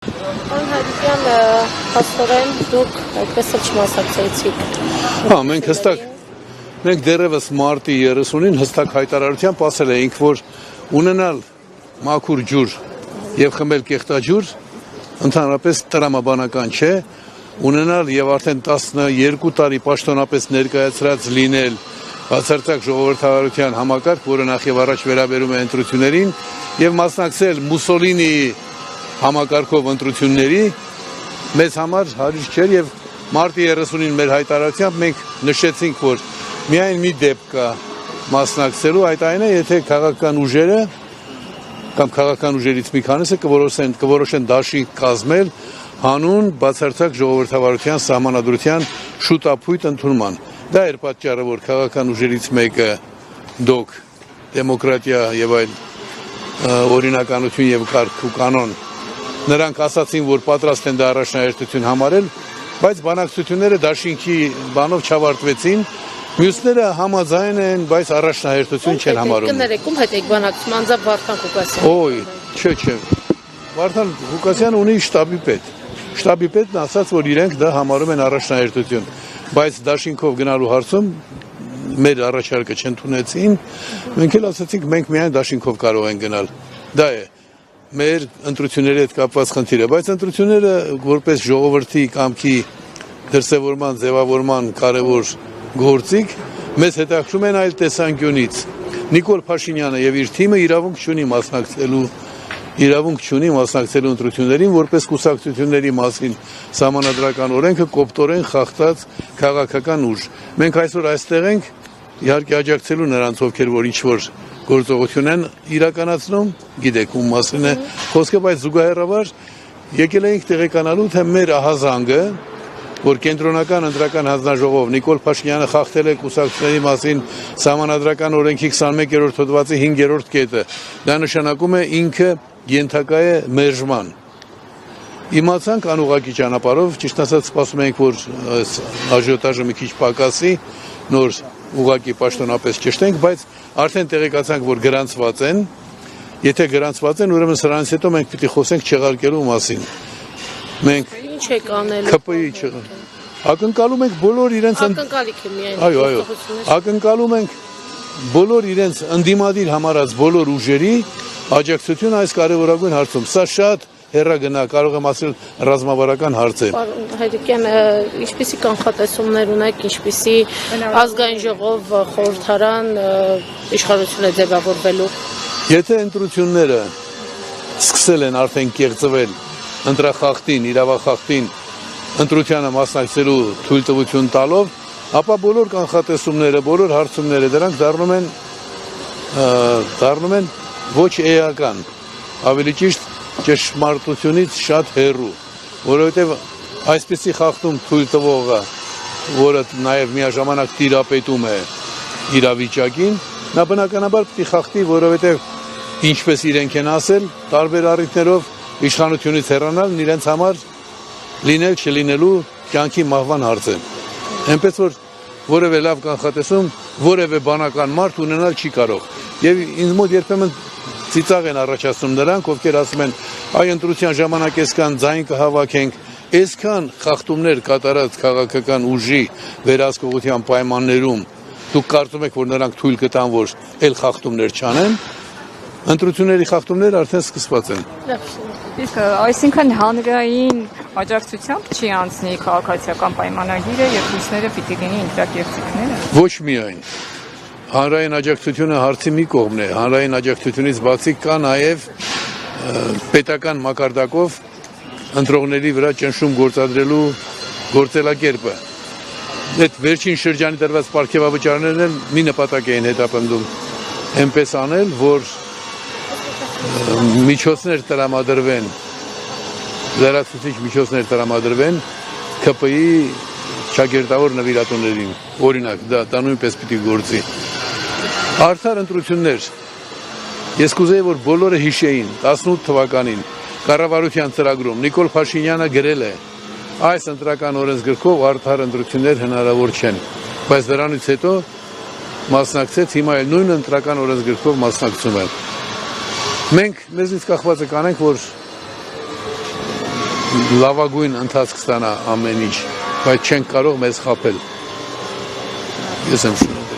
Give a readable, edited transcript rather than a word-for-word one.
Անհատության հաստորեն դուք այդպես էլ չմասնակցեցիք։ Մենք դեռևս մարտի 30-ին հստակ հայտարարությամբ ասել էինք, որ ունենալ մաքուր ջուր եւ խմել կեղտաջուր ընդհանրապես տրամաբանական չէ, ունենալ եւ արդեն 12 տարի պաշտոնապես ներկայացրած լինել բացարձակ ժողովրդավարության համակարգ, որը նախ եւ առաջ վերաբերում է ընտրություններին եւ մասնակցել Մուսոլինիի համակարգով ընտրությունների մեզ համար հարյուր չէր եւ մարտի 30-ին մեր հայտարարությամբ մենք նշեցինք, որ միայն մի դեպք կա մասնակցելու, այդ այն է, եթե քաղաքական ուժերը կամ քաղաքական ուժերից մի քանիսը կորոշեն դաշինք կազմել հանուն բացարձակ ժողովրդավարության սահմանադրության շուտապույտ ընդունման։ Դա էր պատճառը, որ քաղաքական ուժերից մեկը դոկ դեմոկրատիա եւ այլ օրինականություն եւ կարգ ու կանոն նրանք ասացին, որ պատրաստ են դա առաջնահերթություն համարել, բայց բանակցությունները դաշինքի բանով չավարտվեցին, մյուսները համաձայն են, բայց առաջնահերթություն չեն համարում։ Կներեկում հետ եք բանակցում անձամբ Վարդան Ղուկասյանը։ Ոյ, չէ։ Վարդան Ղուկասյանը ունի շտաբի պետ։ Շտաբի պետն ասաց, որ իրենք դա համարում են առաջնահերթություն, բայց դաշինքով գնալու հարցում մեր առաջարկը չընդունեցին, մենք էլ ասացինք, մենք միայն դաշինքով կարող ենք գնալ։ Դա է մեր ընտրությունների հետ կապված խնդիրը, բայց ընտրությունները որպես ժողովրդի կամքի դրսևորման, ձևավորման կարևոր գործիք մեզ հետաքրում են այլ տեսանկյունից։ Նիկոլ Փաշինյանը եւ իր թիմը իրավունք չունի մասնակցելու ընտրություններին, որպես կուսակցությունների մասին սահմանադրական օրենքը կոպտորեն խախտած քաղաքական ուժ։ Մենք այսօր այստեղ ենք իհարկե աջակցելու նրանց, ովքեր որ ինչ-որ գործողություն են իրականացնում, գիտեք ում մասին է խոսքը, բայց զուգահեռաբար եկել էինք տեղեկանալու, թե մեր ահազանգը, որ կենտրոնական ընտրական հանձնաժողով Նիկոլ Փաշինյանը խախտել է կուսակցությունների մասին սահմանադրական օրենքի 21-րդ հոդվածի 5-րդ կետը, դա նշանակում է ինքը ենթակա է մերժման։ Իմացանք անուղղակի ճանապարհով, ճիշտ ասած սպասում ենք, որ աժիոտաժը մի քիչ պակասի, նոր ուղղակի պաշտոնապես ճշտենք, բայց արդեն տեղեկացանք, որ գրանցված են, եթե գրանցված են, ուրեմն սրանից հետո մենք պիտի խոսենք չեղարկելու մասին։ Մենք ինչ եք անելու։ ԿՊ-ի ակնկալում ենք բոլոր իրենց ակնկալիք է միայն։ Այո, ակնկալում ենք բոլոր իրենց ընդդիմադիր համարած բոլոր ուժերի աջակցություն այս կարևորագույն հարցում։ Սա շատ հեռագնա, կարող եմ ասել ռազմավարական հարց է։ Պարոն Հայրիկյան, ինչպիսի կանխատեսումներ ունեք, ինչպիսի ազգային ժողով խորհրդարան իշխանություն է ձևավորվելու։ Եթե ընտրությունները սկսել են արդեն կեղծվել ընտրախախտին, իրավախախտին, ընտրությանը մասնակցելու թույլտվություն տալով, ապա բոլոր կանխատեսումները, բոլոր հարցումները դրանք դառնում են ոչ էական, ավելի ճիշտ ճշմարտությունից շատ հեռու, որովհետև այսպիսի խախտում թույլ տվողը, որը նաև միաժամանակ տիրապետում է իրավիճակին, նա բնականաբար պիտի խախտի, որովհետև ինչպես իրենք են ասել, տարբեր առիթներով իշխանությունից հեռանալն իրենց համար լինել չլինելու կյանքի մահվան հարց է։ Այնպես որ որևէ լավ կանխատեսում որևէ բանական մարդ ունենալ չի կարող։ Եվ ինձ մոտ երբեմն ծիծաղ են առաջացնում նրանք, ովքեր ասում են, այ ընտրության ժամանակ այսքան ձայն կհավաքենք, այսքան խախտումներ կատարած քաղաքական ուժի վերահսկողության պայմաններում, դուք կարծում եք, որ նրանք թույլ կտան, որ այլ խախտումներ չանեն, ընտրությունների խախտումները արդեն սկսված են։ Իսկ այսինքն հանրային աջակցությամբ չի անցնի քաղաքացիական պայմանագիրը եւ լույսները պիտի լինի ինտրակերտիկները։ Ոչ միայն հանրային աջակցությունը հարցի մի կողմն է, հանրային աջակցությունից բացի կա նաև պետական մակարդակով ընտրողների վրա ճնշում գործադրելու գործելակերպը։ Այդ վերջին շրջանի տրված պարգևավճարներն էլ մի նպատակ էին հետապնդում, այնպես անել, որ միջոցներ տրամադրվեն, լրացուցիչ միջոցներ տրամադրվեն ԿՊ-ի ճակերտավոր նվիրատուներին, օրինակ, դա նույնպես պիտի գործի։ Արդար ընտրություններ, ես կուզեի, որ բոլորը հիշեին 18 թվականին կառավարության ծրագրում Նիկոլ Փաշինյանը գրել է, այս ընտրական օրենսգրքով արդար ընտրություններ հնարավոր չեն, բայց դրանից հետո մասնակցեց, հիմա էլ նույն ընտրական օրենսգրքով մասնակցում են։ Մենք մեզնից կախվածը կանենք, որ լավագույն ընթացք ստանա ամեն ինչ, բայց չենք կարող մեզ խաբել։ Ես եմ շնորհակալ։